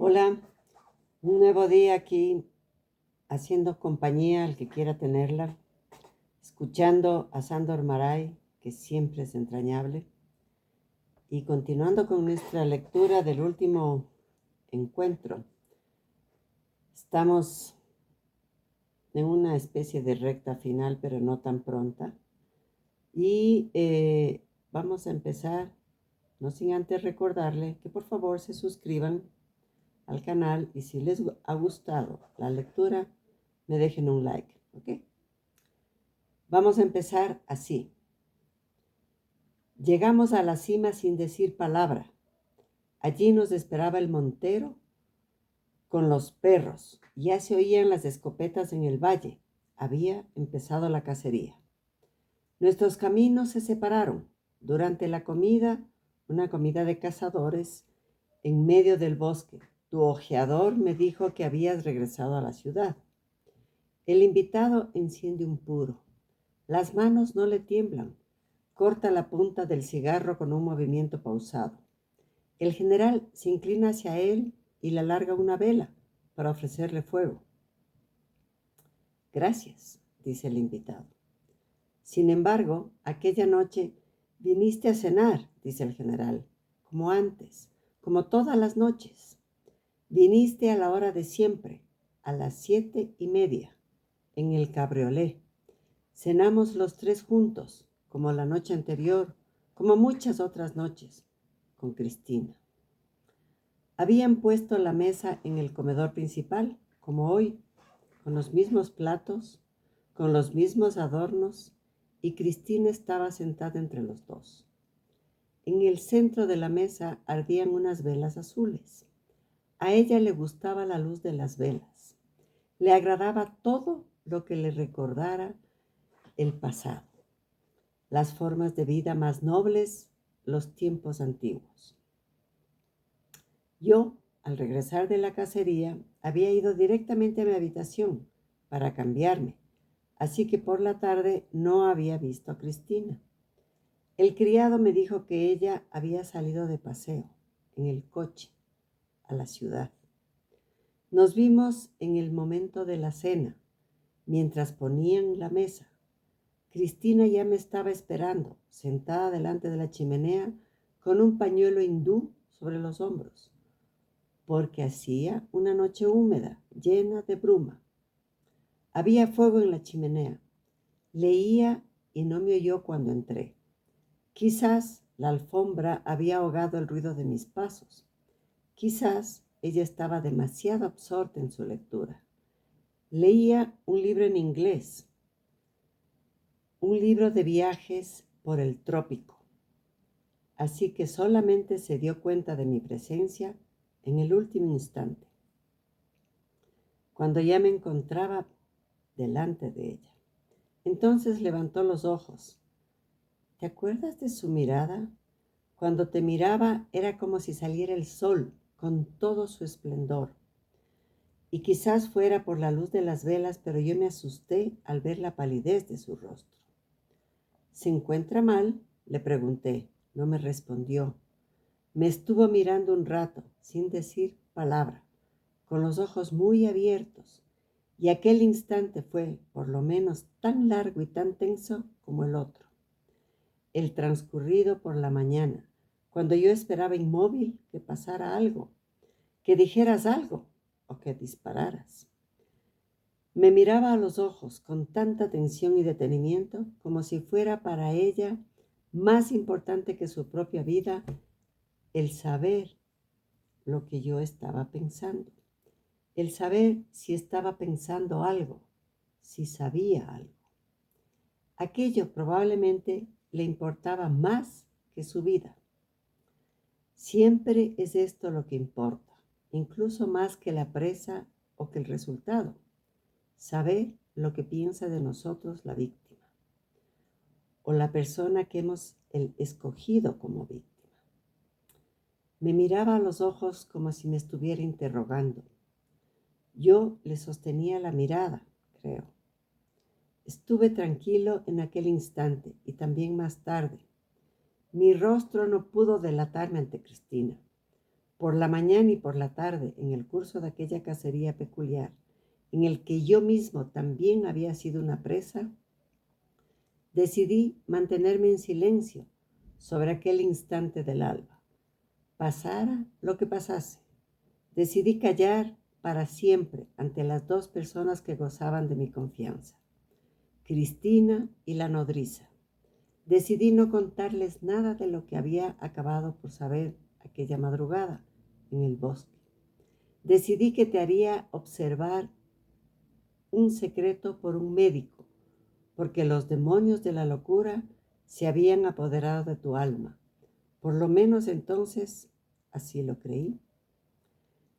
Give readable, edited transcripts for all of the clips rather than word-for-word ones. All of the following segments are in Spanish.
Hola, un nuevo día aquí haciendo compañía al que quiera tenerla, escuchando a Sándor Márai, que siempre es entrañable, y continuando con nuestra lectura del último encuentro. Estamos en una especie de recta final, pero no tan pronta, y vamos a empezar, no sin antes recordarle que por favor se suscriban al canal y si les ha gustado la lectura, me dejen un like, ¿ok? Vamos a empezar así. Llegamos a la cima sin decir palabra. Allí nos esperaba el montero con los perros. Ya se oían las escopetas en el valle. Había empezado la cacería. Nuestros caminos se separaron. Durante la comida, una comida de cazadores, en medio del bosque, tu ojeador me dijo que habías regresado a la ciudad. El invitado enciende un puro. Las manos no le tiemblan. Corta la punta del cigarro con un movimiento pausado. El general se inclina hacia él y le alarga una vela para ofrecerle fuego. Gracias, dice el invitado. Sin embargo, aquella noche viniste a cenar, dice el general, como antes, como todas las noches. Viniste a la hora de siempre, a las 7:30, en el cabriolé. Cenamos los tres juntos, como la noche anterior, como muchas otras noches, con Cristina. Habían puesto la mesa en el comedor principal, como hoy, con los mismos platos, con los mismos adornos, y Cristina estaba sentada entre los dos. En el centro de la mesa ardían unas velas azules. A ella le gustaba la luz de las velas. Le agradaba todo lo que le recordara el pasado, las formas de vida más nobles, los tiempos antiguos. Yo, al regresar de la cacería, había ido directamente a mi habitación para cambiarme, así que por la tarde no había visto a Cristina. El criado me dijo que ella había salido de paseo, en el coche, a la ciudad. Nos vimos en el momento de la cena, mientras ponían la mesa. Cristina ya me estaba esperando, sentada delante de la chimenea, con un pañuelo hindú sobre los hombros, porque hacía una noche húmeda, llena de bruma. Había fuego en la chimenea. Leía y no me oyó cuando entré. Quizás la alfombra había ahogado el ruido de mis pasos. Quizás ella estaba demasiado absorta en su lectura. Leía un libro en inglés, un libro de viajes por el trópico. Así que solamente se dio cuenta de mi presencia en el último instante, cuando ya me encontraba delante de ella. Entonces levantó los ojos. ¿Te acuerdas de su mirada? Cuando te miraba era como si saliera el sol con todo su esplendor. Y quizás fuera por la luz de las velas, pero yo me asusté al ver la palidez de su rostro. ¿Se encuentra mal?, le pregunté. No me respondió. Me estuvo mirando un rato, sin decir palabra, con los ojos muy abiertos, y aquel instante fue, por lo menos, tan largo y tan tenso como el otro, el transcurrido por la mañana, cuando yo esperaba inmóvil que pasara algo, que dijeras algo o que dispararas. Me miraba a los ojos con tanta atención y detenimiento como si fuera para ella más importante que su propia vida el saber lo que yo estaba pensando, el saber si estaba pensando algo, si sabía algo. Aquello probablemente le importaba más que su vida. Siempre es esto lo que importa, incluso más que la presa o que el resultado. Saber lo que piensa de nosotros la víctima o la persona que hemos escogido como víctima. Me miraba a los ojos como si me estuviera interrogando. Yo le sostenía la mirada, creo. Estuve tranquilo en aquel instante y también más tarde. Mi rostro no pudo delatarme ante Cristina. Por la mañana y por la tarde, en el curso de aquella cacería peculiar, en el que yo mismo también había sido una presa, decidí mantenerme en silencio sobre aquel instante del alba. Pasara lo que pasase, decidí callar para siempre ante las dos personas que gozaban de mi confianza, Cristina y la nodriza. Decidí no contarles nada de lo que había acabado por saber aquella madrugada en el bosque. Decidí que te haría observar un secreto por un médico, porque los demonios de la locura se habían apoderado de tu alma. Por lo menos entonces así lo creí.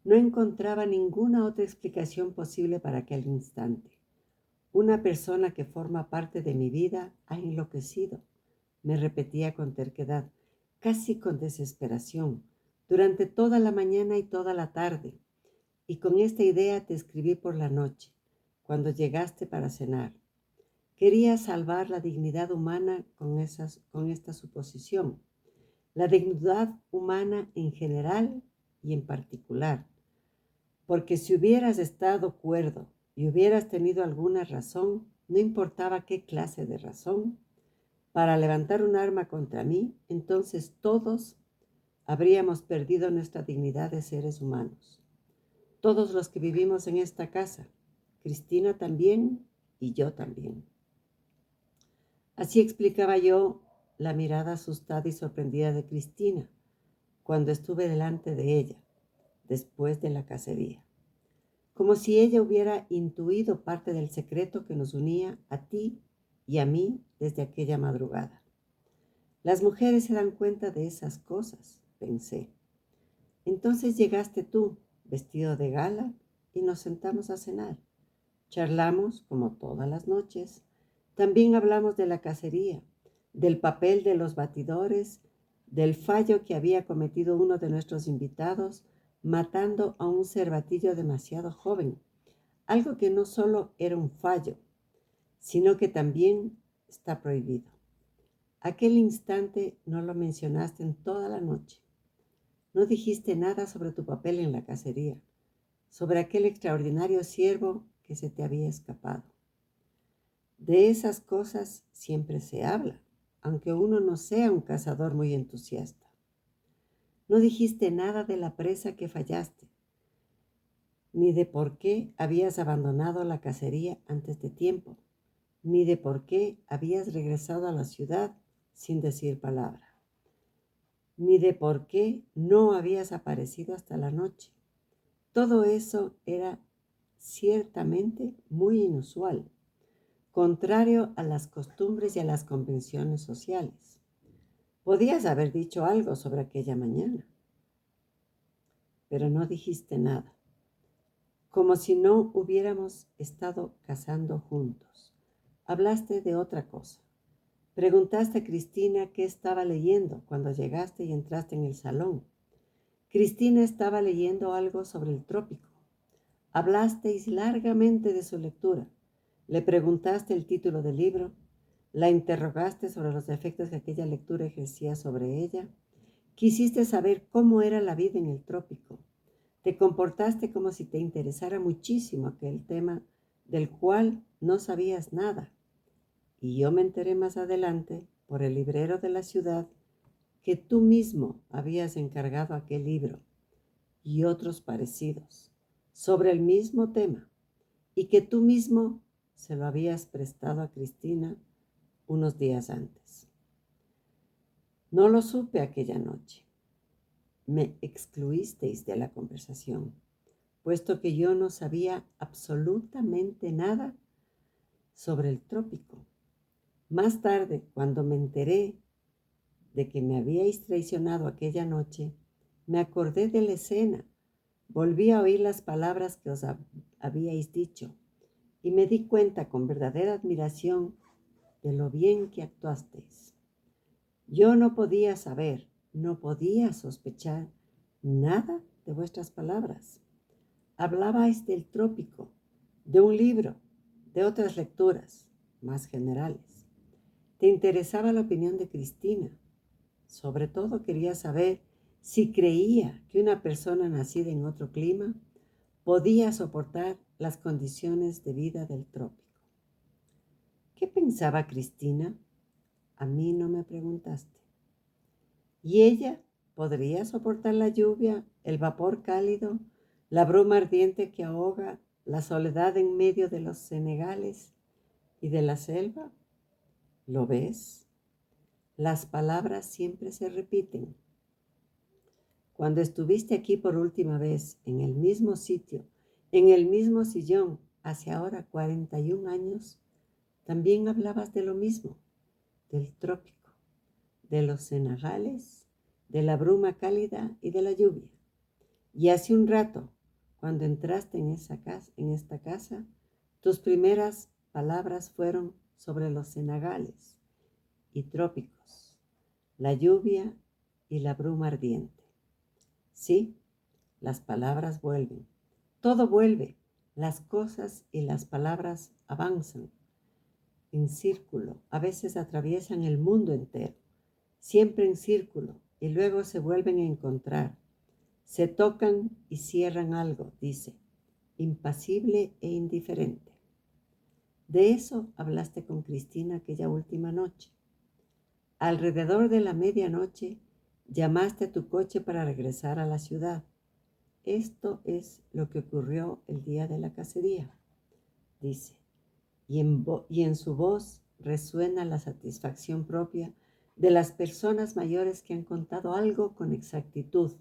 No encontraba ninguna otra explicación posible para aquel instante. Una persona que forma parte de mi vida ha enloquecido, me repetía con terquedad, casi con desesperación, durante toda la mañana y toda la tarde. Y con esta idea te escribí por la noche, cuando llegaste para cenar. Quería salvar la dignidad humana con esta suposición, la dignidad humana en general y en particular, porque si hubieras estado cuerdo y hubieras tenido alguna razón, no importaba qué clase de razón, para levantar un arma contra mí, entonces todos habríamos perdido nuestra dignidad de seres humanos. Todos los que vivimos en esta casa, Cristina también y yo también. Así explicaba yo la mirada asustada y sorprendida de Cristina cuando estuve delante de ella, después de la cacería. Como si ella hubiera intuido parte del secreto que nos unía a ti y a mí desde aquella madrugada. Las mujeres se dan cuenta de esas cosas, pensé. Entonces llegaste tú, vestido de gala, y nos sentamos a cenar. Charlamos como todas las noches. También hablamos de la cacería, del papel de los batidores, del fallo que había cometido uno de nuestros invitados, matando a un cervatillo demasiado joven, algo que no solo era un fallo, sino que también está prohibido. Aquel instante no lo mencionaste en toda la noche. No dijiste nada sobre tu papel en la cacería, sobre aquel extraordinario ciervo que se te había escapado. De esas cosas siempre se habla, aunque uno no sea un cazador muy entusiasta. No dijiste nada de la presa que fallaste, ni de por qué habías abandonado la cacería antes de tiempo, ni de por qué habías regresado a la ciudad sin decir palabra, ni de por qué no habías aparecido hasta la noche. Todo eso era ciertamente muy inusual, contrario a las costumbres y a las convenciones sociales. Podías haber dicho algo sobre aquella mañana, pero no dijiste nada, como si no hubiéramos estado cazando juntos. Hablaste de otra cosa. Preguntaste a Cristina qué estaba leyendo cuando llegaste y entraste en el salón. Cristina estaba leyendo algo sobre el trópico. Hablasteis largamente de su lectura. Le preguntaste el título del libro. La interrogaste sobre los efectos que aquella lectura ejercía sobre ella. Quisiste saber cómo era la vida en el trópico. Te comportaste como si te interesara muchísimo aquel tema del cual no sabías nada. Y yo me enteré más adelante, por el librero de la ciudad, que tú mismo habías encargado aquel libro y otros parecidos sobre el mismo tema, y que tú mismo se lo habías prestado a Cristina unos días antes. No lo supe aquella noche. Me excluisteis de la conversación, puesto que yo no sabía absolutamente nada sobre el trópico. Más tarde, cuando me enteré de que me habíais traicionado aquella noche, me acordé de la escena, volví a oír las palabras que os habíais dicho y me di cuenta con verdadera admiración de lo bien que actuasteis. Yo no podía saber, no podía sospechar nada de vuestras palabras. Hablabais del trópico, de un libro, de otras lecturas más generales. Te interesaba la opinión de Cristina. Sobre todo quería saber si creía que una persona nacida en otro clima podía soportar las condiciones de vida del trópico. ¿Qué pensaba Cristina? A mí no me preguntaste. ¿Y ella podría soportar la lluvia, el vapor cálido, la bruma ardiente que ahoga, la soledad en medio de los senegales y de la selva? ¿Lo ves? Las palabras siempre se repiten. Cuando estuviste aquí por última vez, en el mismo sitio, en el mismo sillón, hace ahora 41 años, también hablabas de lo mismo, del trópico, de los senegales, de la bruma cálida y de la lluvia. Y hace un rato, cuando entraste en esta casa, tus primeras palabras fueron sobre los senegales y trópicos, la lluvia y la bruma ardiente. Sí, las palabras vuelven. Todo vuelve. Las cosas y las palabras avanzan en círculo. A veces atraviesan el mundo entero, siempre en círculo, y luego se vuelven a encontrar. Se tocan y cierran algo, dice, impasible e indiferente. De eso hablaste con Cristina aquella última noche. Alrededor de la medianoche llamaste a tu coche para regresar a la ciudad. Esto es lo que ocurrió el día de la cacería, dice, y en su voz resuena la satisfacción propia de las personas mayores que han contado algo con exactitud,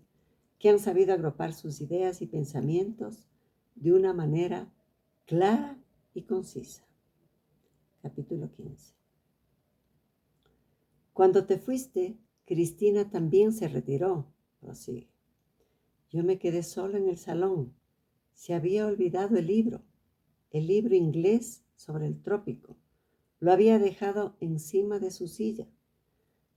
que han sabido agrupar sus ideas y pensamientos de una manera clara y concisa. Capítulo 15. Cuando te fuiste, Cristina también se retiró, prosigue. Yo me quedé solo en el salón. Se había olvidado el libro inglés sobre el trópico. Lo había dejado encima de su silla.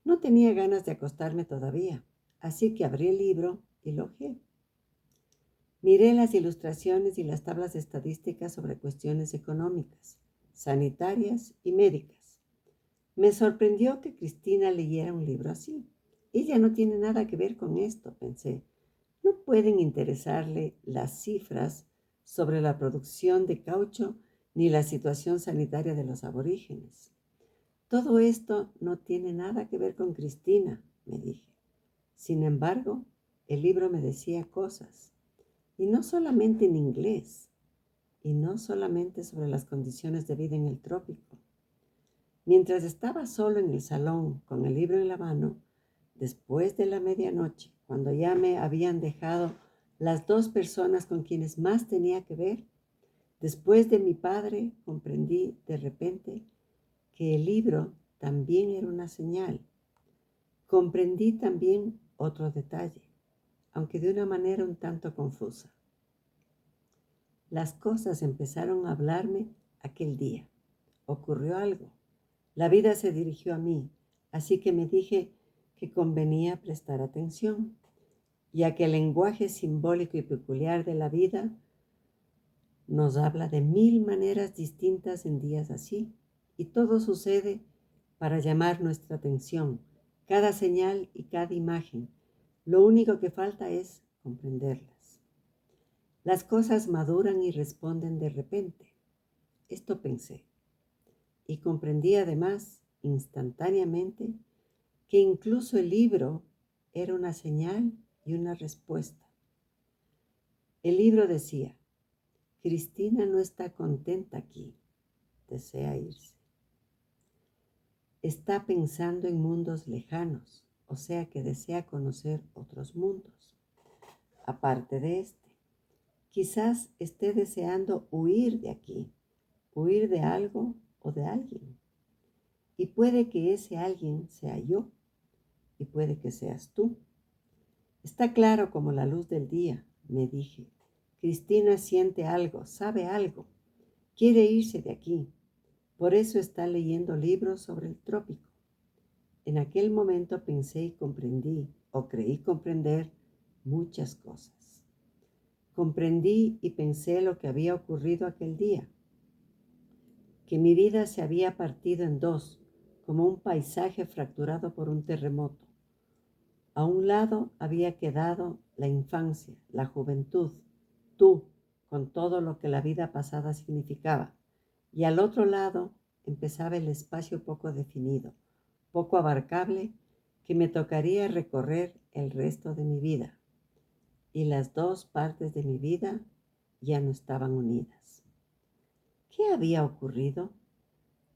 No tenía ganas de acostarme todavía, así que abrí el libro y lo hojeé. Miré las ilustraciones y las tablas estadísticas sobre cuestiones económicas, sanitarias y médicas. Me sorprendió que Cristina leyera un libro así. Ella no tiene nada que ver con esto, pensé. No pueden interesarle las cifras sobre la producción de caucho ni la situación sanitaria de los aborígenes. Todo esto no tiene nada que ver con Cristina, me dije. Sin embargo, el libro me decía cosas, y no solamente en inglés, y no solamente sobre las condiciones de vida en el trópico. Mientras estaba solo en el salón con el libro en la mano, después de la medianoche, cuando ya me habían dejado las dos personas con quienes más tenía que ver, después de mi padre, comprendí de repente que el libro también era una señal. Comprendí también otro detalle, aunque de una manera un tanto confusa. Las cosas empezaron a hablarme aquel día. Ocurrió algo. La vida se dirigió a mí, así que me dije que convenía prestar atención, ya que el lenguaje simbólico y peculiar de la vida nos habla de 1000 maneras distintas en días así, y todo sucede para llamar nuestra atención, cada señal y cada imagen. Lo único que falta es comprenderlas. Las cosas maduran y responden de repente. Esto pensé. Y comprendí además, instantáneamente, que incluso el libro era una señal y una respuesta. El libro decía, Cristina no está contenta aquí, desea irse. Está pensando en mundos lejanos, o sea que desea conocer otros mundos. Aparte de este, quizás esté deseando huir de aquí, huir de algo o de alguien. Y puede que ese alguien sea yo, y puede que seas tú. Está claro como la luz del día, me dije. Cristina siente algo, sabe algo, quiere irse de aquí. Por eso está leyendo libros sobre el trópico. En aquel momento pensé y comprendí, o creí comprender, muchas cosas. Comprendí y pensé lo que había ocurrido aquel día, que mi vida se había partido en dos, como un paisaje fracturado por un terremoto. A un lado había quedado la infancia, la juventud, tú, con todo lo que la vida pasada significaba. Y al otro lado empezaba el espacio poco definido, poco abarcable, que me tocaría recorrer el resto de mi vida. Y las dos partes de mi vida ya no estaban unidas. ¿Qué había ocurrido?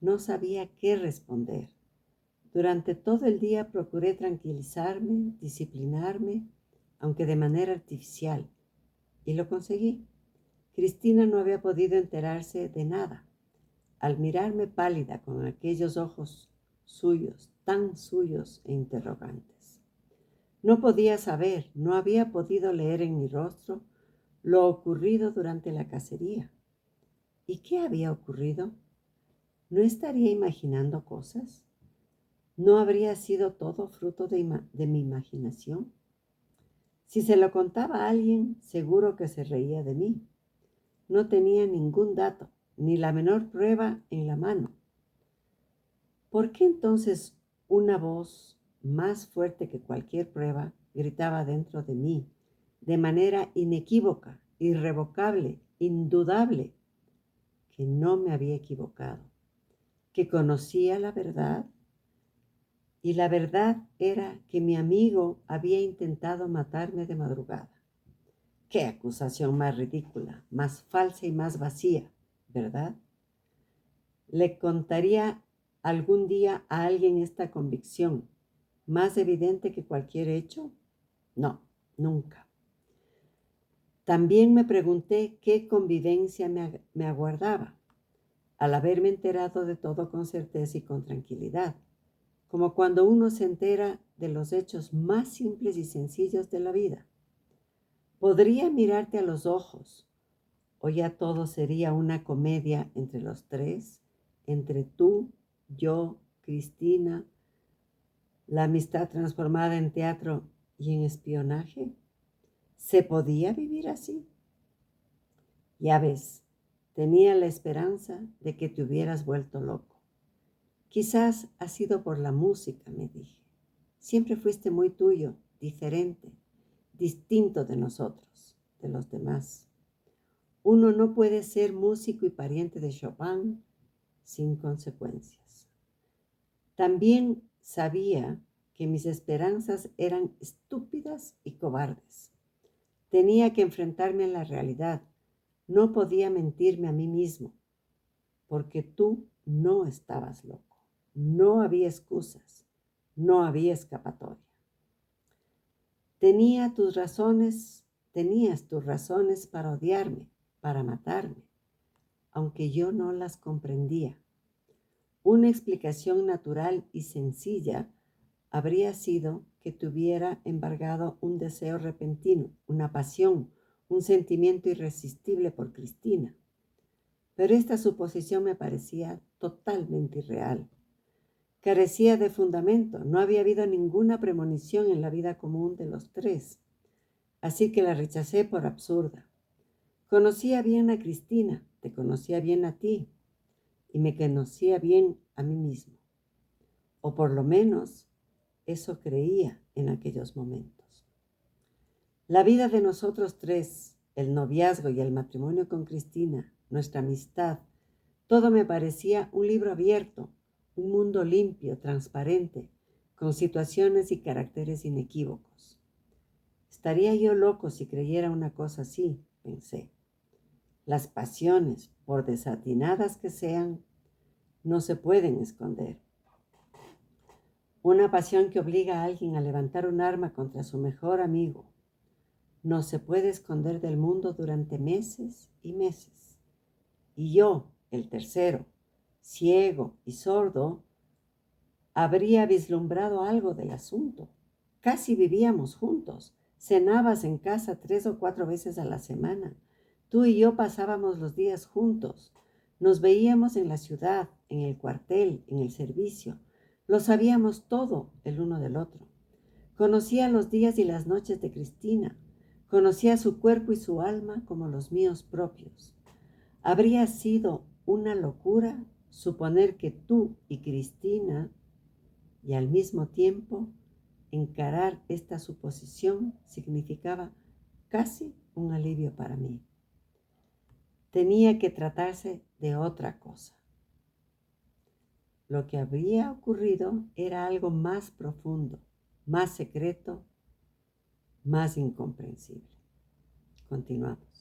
No sabía qué responder. Durante todo el día procuré tranquilizarme, disciplinarme, aunque de manera artificial, y lo conseguí. Cristina no había podido enterarse de nada. Al mirarme pálida con aquellos ojos suyos, tan suyos e interrogantes. No podía saber, no había podido leer en mi rostro lo ocurrido durante la cacería. ¿Y qué había ocurrido? ¿No estaría imaginando cosas? ¿No habría sido todo fruto de mi imaginación? Si se lo contaba a alguien, seguro que se reía de mí. No tenía ningún dato, ni la menor prueba en la mano. ¿Por qué entonces una voz más fuerte que cualquier prueba gritaba dentro de mí, de manera inequívoca, irrevocable, indudable, que no me había equivocado, que conocía la verdad? Y la verdad era que mi amigo había intentado matarme de madrugada. Qué acusación más ridícula, más falsa y más vacía, ¿verdad? ¿Le contaría algún día a alguien esta convicción, más evidente que cualquier hecho? No, nunca. También me pregunté qué convivencia me aguardaba, al haberme enterado de todo con certeza y con tranquilidad, como cuando uno se entera de los hechos más simples y sencillos de la vida. ¿Podría mirarte a los ojos, o ya todo sería una comedia entre los tres, entre tú, yo, Cristina, la amistad transformada en teatro y en espionaje? ¿Se podía vivir así? Ya ves, tenía la esperanza de que te hubieras vuelto loco. Quizás ha sido por la música, me dije. Siempre fuiste muy tuyo, diferente, distinto de nosotros, de los demás. Uno no puede ser músico y pariente de Chopin sin consecuencias. También sabía que mis esperanzas eran estúpidas y cobardes. Tenía que enfrentarme a la realidad. No podía mentirme a mí mismo, porque tú no estabas loco. No había excusas, no había escapatoria. Tenías tus razones para odiarme, para matarme, aunque yo no las comprendía. Una explicación natural y sencilla habría sido que te hubiera embargado un deseo repentino, una pasión, un sentimiento irresistible por Cristina. Pero esta suposición me parecía totalmente irreal. Carecía de fundamento, no había habido ninguna premonición en la vida común de los tres, así que la rechacé por absurda. Conocía bien a Cristina, te conocía bien a ti, y me conocía bien a mí mismo. O por lo menos eso creía en aquellos momentos. La vida de nosotros tres, el noviazgo y el matrimonio con Cristina, nuestra amistad, todo me parecía un libro abierto, un mundo limpio, transparente, con situaciones y caracteres inequívocos. Estaría yo loco si creyera una cosa así, pensé. Las pasiones, por desatinadas que sean, no se pueden esconder. Una pasión que obliga a alguien a levantar un arma contra su mejor amigo no se puede esconder del mundo durante meses y meses. Y yo, el tercero, ciego y sordo, habría vislumbrado algo del asunto. Casi vivíamos juntos. Cenabas en casa 3 o 4 veces a la semana. Tú y yo pasábamos los días juntos. Nos veíamos en la ciudad, en el cuartel, en el servicio. Lo sabíamos todo el uno del otro. Conocía los días y las noches de Cristina. Conocía su cuerpo y su alma como los míos propios. Habría sido una locura suponer que tú y Cristina, y al mismo tiempo encarar esta suposición significaba casi un alivio para mí. Tenía que tratarse de otra cosa. Lo que habría ocurrido era algo más profundo, más secreto, más incomprensible. Continuamos.